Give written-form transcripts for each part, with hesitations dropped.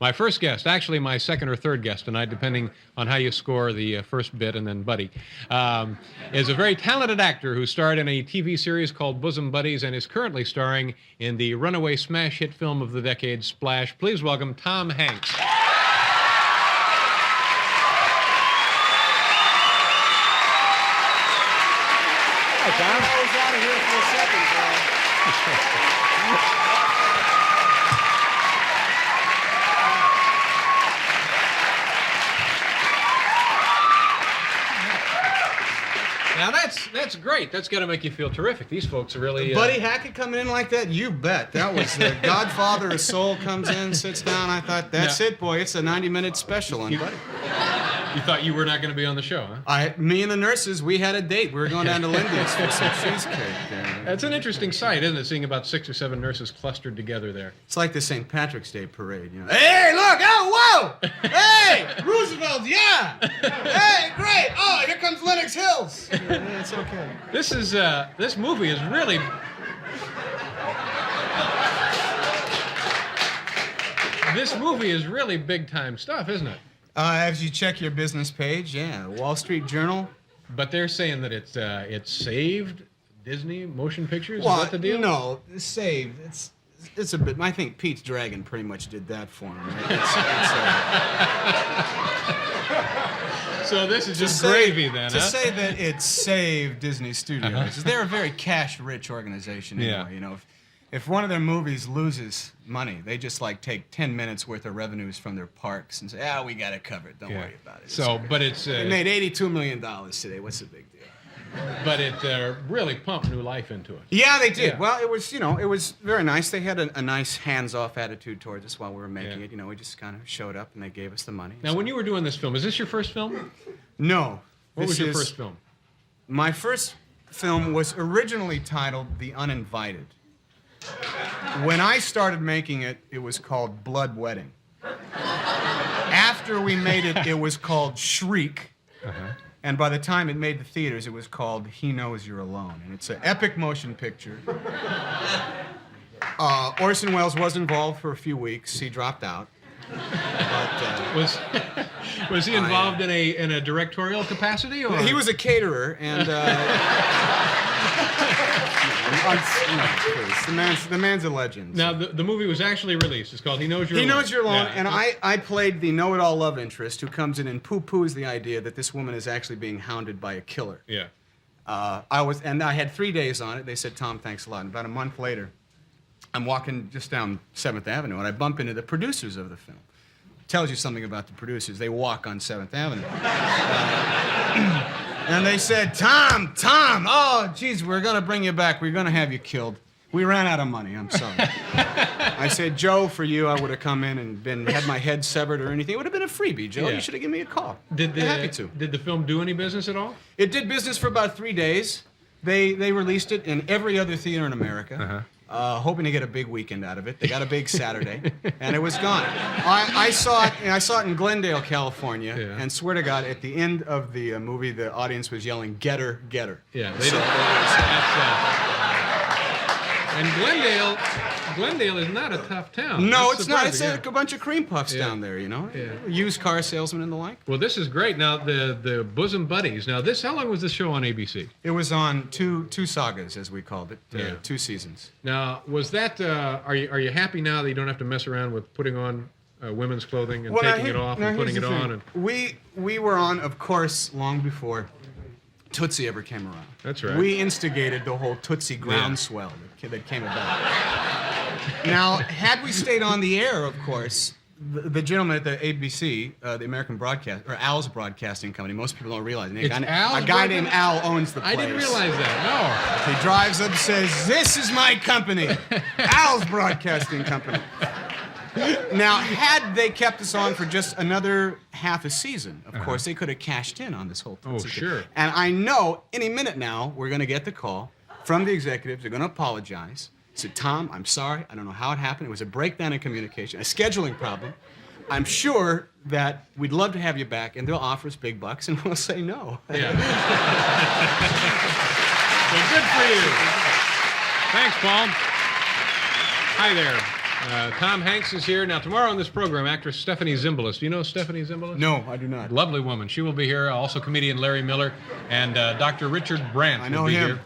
My first guest, actually my second or third guest tonight, depending on how you score the first bit and then Buddy, is a very talented actor who starred in a TV series called Bosom Buddies and is currently starring in the runaway smash hit film of the decade, Splash. Please welcome Tom Hanks. Hi, Tom. I was out of here for a second, Now that's great. That's got to make you feel terrific. These folks are really... Buddy Hackett coming in like that? You bet. That was the Godfather of Soul comes in, sits down. I thought, that's it, boy. It's a 90-minute special on Buddy. You thought you were not going to be on the show, huh? Me and the nurses, we had a date. We were going down to Lindy's for some cheesecake. That's an interesting sight, isn't it? Seeing about 6 or 7 nurses clustered together there. It's like the St. Patrick's Day parade, you know. Hey, look! Oh, whoa! Hey, Roosevelt, yeah! Hey, great! Oh, here comes Lenox Hills. Yeah, it's okay. This movie is really... This movie is really big-time stuff, isn't it? As you check your business page, yeah, Wall Street Journal. But they're saying that it's saved Disney motion pictures. Well, is that the deal? No, saved. It's a bit. I think Pete's Dragon pretty much did that for him. Right? So this is just gravy then, to huh? say that it saved Disney Studios. They're a very cash-rich organization anyway. Yeah. You know, if one of their movies loses money, they just like take 10 minutes worth of revenues from their parks and say, we got it covered. Don't worry about it. So, but it's... they made $82 million today. What's the big deal? But it really pumped new life into it. Yeah, they did. Yeah. Well, it was, it was very nice. They had a nice hands-off attitude towards us while we were making it. You know, we just kind of showed up and they gave us the money. Now, when you were doing this film, is this your first film? No. What was your first film? My first film was originally titled The Uninvited. When I started making it, it was called Blood Wedding. After we made it, it was called Shriek. And by the time it made the theaters, it was called He Knows You're Alone. And it's an epic motion picture. Orson Welles was involved for a few weeks. He dropped out. But, was he involved in a directorial capacity? Or? He was a caterer, and please, the man's a legend. Now the movie was actually released. It's called He Knows You're Alone. He Knows You're Alone, yeah. and I played the know-it-all love interest who comes in and poo-poos the idea that this woman is actually being hounded by a killer. Yeah. I had 3 days on it. They said, Tom, thanks a lot. And about a month later, I'm walking just down 7th Avenue, and I bump into the producers of the film. Tells you something about the producers. They walk on 7th Avenue. And they said, Tom, oh, geez, we're going to bring you back. We're going to have you killed. We ran out of money. I'm sorry. I said, Joe, for you, I would have come in and had my head severed or anything. It would have been a freebie, Joe. Yeah. You should have given me a call. Happy to. Did the film do any business at all? It did business for about 3 days. They released it in every other theater in America. Hoping to get a big weekend out of it. They got a big Saturday, and it was gone. I saw it in Glendale, California, and swear to God, at the end of the movie, the audience was yelling, "Get her, get her." Yeah, they did. And Glendale is not a tough town. No, That's it's not. It's surprising, a bunch of cream puffs down there, you know. Yeah. Used car salesmen and the like. Well, this is great. Now the Bosom Buddies. Now how long was this show on ABC? It was on two sagas, as we called it, 2 seasons. Now, was that? Are you happy now that you don't have to mess around with putting on women's clothing and taking it off and putting it on? And we were on, of course, long before Tootsie ever came around. That's right. We instigated the whole Tootsie groundswell that came about. Now, had we stayed on the air, of course, the gentleman at the ABC, the American Broadcast, or Al's Broadcasting Company, most people don't realize it. A guy named Al owns the place. I didn't realize that, no. He drives up and says, "This is my company, Al's Broadcasting Company." Now, had they kept us on for just another half a season, of course, they could have cashed in on this whole thing. Oh, sure. And I know any minute now we're going to get the call from the executives. They're going to apologize. Said, Tom, I'm sorry. I don't know how it happened. It was a breakdown in communication, a scheduling problem. I'm sure that we'd love to have you back, and they'll offer us big bucks, and we'll say no. Yeah. Well, good for you. Thanks, Paul. Hi there. Tom Hanks is here. Now, tomorrow on this program, actress Stephanie Zimbalist. Do you know Stephanie Zimbalist? No, I do not. Lovely woman. She will be here. Also, comedian Larry Miller and Dr. Richard Brandt will be here.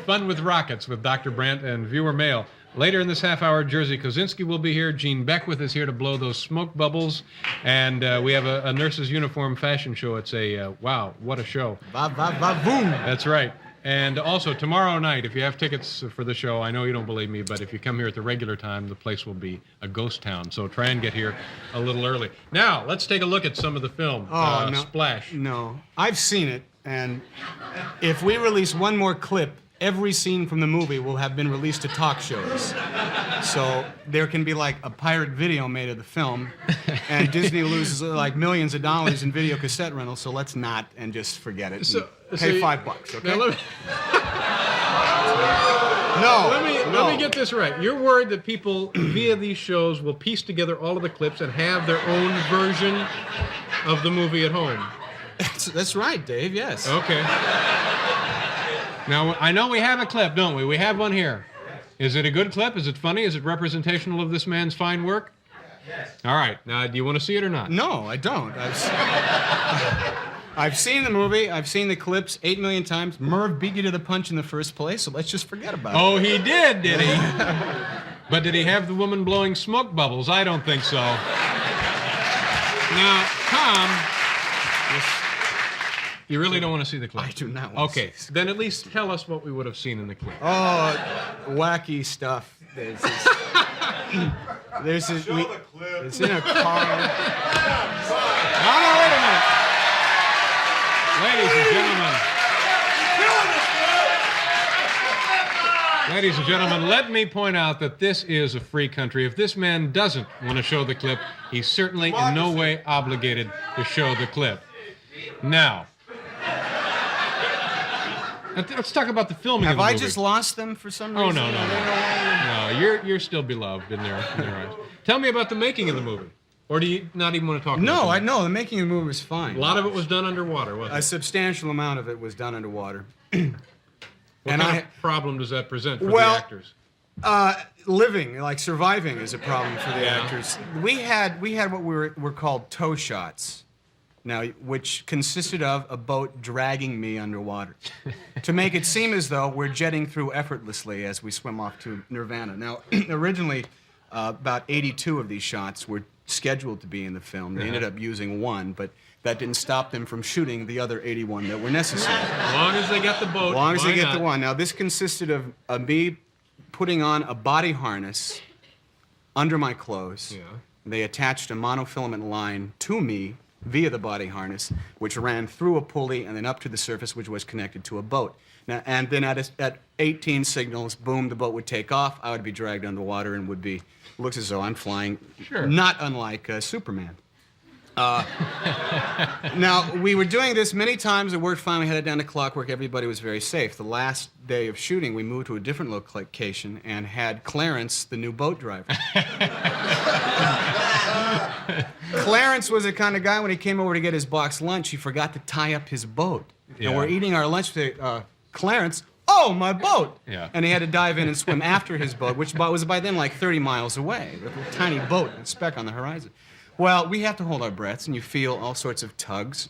Fun with Rockets with Dr. Brandt and viewer mail. Later in this half hour, Jerzy Kosinski will be here. Gene Beckwith is here to blow those smoke bubbles. And we have a nurse's uniform fashion show. It's a, wow, what a show. Va, va, va, boom. That's right. And also, tomorrow night, if you have tickets for the show, I know you don't believe me, but if you come here at the regular time, the place will be a ghost town. So try and get here a little early. Now, let's take a look at some of the film. No. Splash. No. I've seen it, and if we release one more clip, every scene from the movie will have been released to talk shows. So there can be like a pirate video made of the film, and Disney loses like millions of dollars in video cassette rentals, so let's not and just forget it. Pay $5, okay? Now let me get this right. You're worried that people via these shows will piece together all of the clips and have their own version of the movie at home. That's right, Dave, yes. Okay. Now, I know we have a clip, don't we? We have one here. Is it a good clip? Is it funny? Is it representational of this man's fine work? Yes. All right. Now, do you want to see it or not? No, I don't. I've seen the movie. I've seen the clips 8 million times. Merv beat you to the punch in the first place, so let's just forget about it. Oh, he did he? But did he have the woman blowing smoke bubbles? I don't think so. Now, Tom... Yes. You really don't want to see the clip? I do not want to see Okay, then at least tell us what we would have seen in the clip. Oh, wacky stuff. It's in a car. No, wait a minute. Ladies and gentlemen, let me point out that this is a free country. If this man doesn't want to show the clip, he's certainly in no way obligated to show the clip. Now, let's talk about the filming of the movie. Have I just lost them for some reason? Oh, no. You're still beloved in their eyes. Tell me about the making of the movie. Or do you not even want to talk about it? No, I know. The making of the movie was fine. A lot of it was done underwater, wasn't it? A substantial amount of it was done underwater. What kind of problem does that present for the actors? Living, like surviving, is a problem for the actors. We had what were called tow shots. Now, which consisted of a boat dragging me underwater to make it seem as though we're jetting through effortlessly as we swim off to Nirvana. Now, originally, about 82 of these shots were scheduled to be in the film. They ended up using one, but that didn't stop them from shooting the other 81 that were necessary. As long as they got the boat. As long as they get the one. Now, this consisted of me putting on a body harness under my clothes. Yeah. They attached a monofilament line to me via the body harness, which ran through a pulley and then up to the surface, which was connected to a boat. Now, and then at 18 signals, boom, the boat would take off. I would be dragged underwater and looks as though I'm flying, not unlike Superman. Now, we were doing this many times. The word finally had it down to clockwork. Everybody was very safe. The last day of shooting, we moved to a different location and had Clarence, the new boat driver. Clarence was the kind of guy, when he came over to get his box lunch, he forgot to tie up his boat. Yeah. And we're eating our lunch today. Clarence, oh, my boat! Yeah. And he had to dive in and swim after his boat, which was by then like 30 miles away. A little tiny boat, a speck on the horizon. Well, we have to hold our breaths, and you feel all sorts of tugs.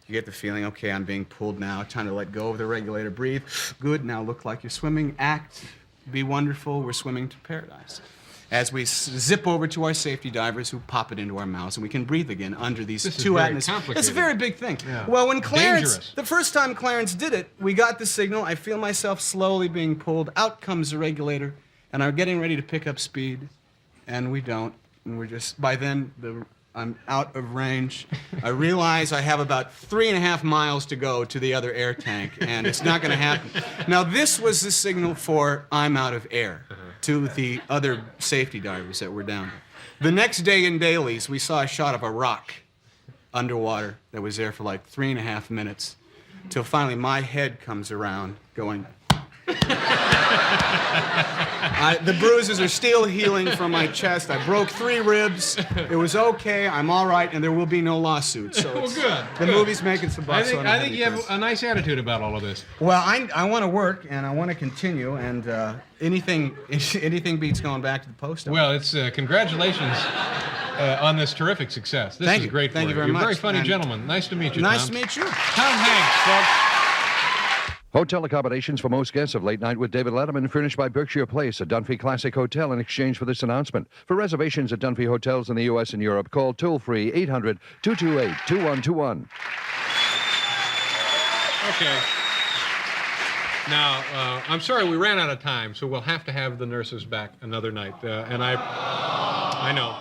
You get the feeling, okay, I'm being pulled now, time to let go of the regulator, breathe. Good, now look like you're swimming, act, be wonderful, we're swimming to paradise. As we zip over to our safety divers who pop it into our mouths, and we can breathe again under these two atmospheres. It's a very big thing. Yeah. Well, when Clarence, the first time Clarence did it, we got the signal. I feel myself slowly being pulled. Out comes the regulator, and I'm getting ready to pick up speed, and we don't. And we're just, by then, I'm out of range. I realize I have about 3.5 miles to go to the other air tank, and it's not going to happen. Now, this was the signal for I'm out of air to the other safety divers that were down there. The next day in dailies, we saw a shot of a rock underwater that was there for like 3.5 minutes, till finally my head comes around going... The bruises are still healing from my chest. I broke 3 ribs. It was okay. I'm all right, and there will be no lawsuit. So Well, good. The movie's making some bucks. I think you have a nice attitude about all of this. Well, I want to work, and I want to continue, and anything beats going back to the post office. Well, it's congratulations on this terrific success. This is great for you. Thank you very You're much. a very funny gentleman. Nice to meet you, Nice Tom. to meet you. Tom Hanks, folks. Hotel accommodations for most guests of Late Night with David Letterman furnished by Berkshire Place, a Dunphy Classic Hotel, in exchange for this announcement. For reservations at Dunphy Hotels in the U.S. and Europe, call toll-free 800-228-2121. Okay. Now, I'm sorry we ran out of time, so we'll have to have the nurses back another night. And I know.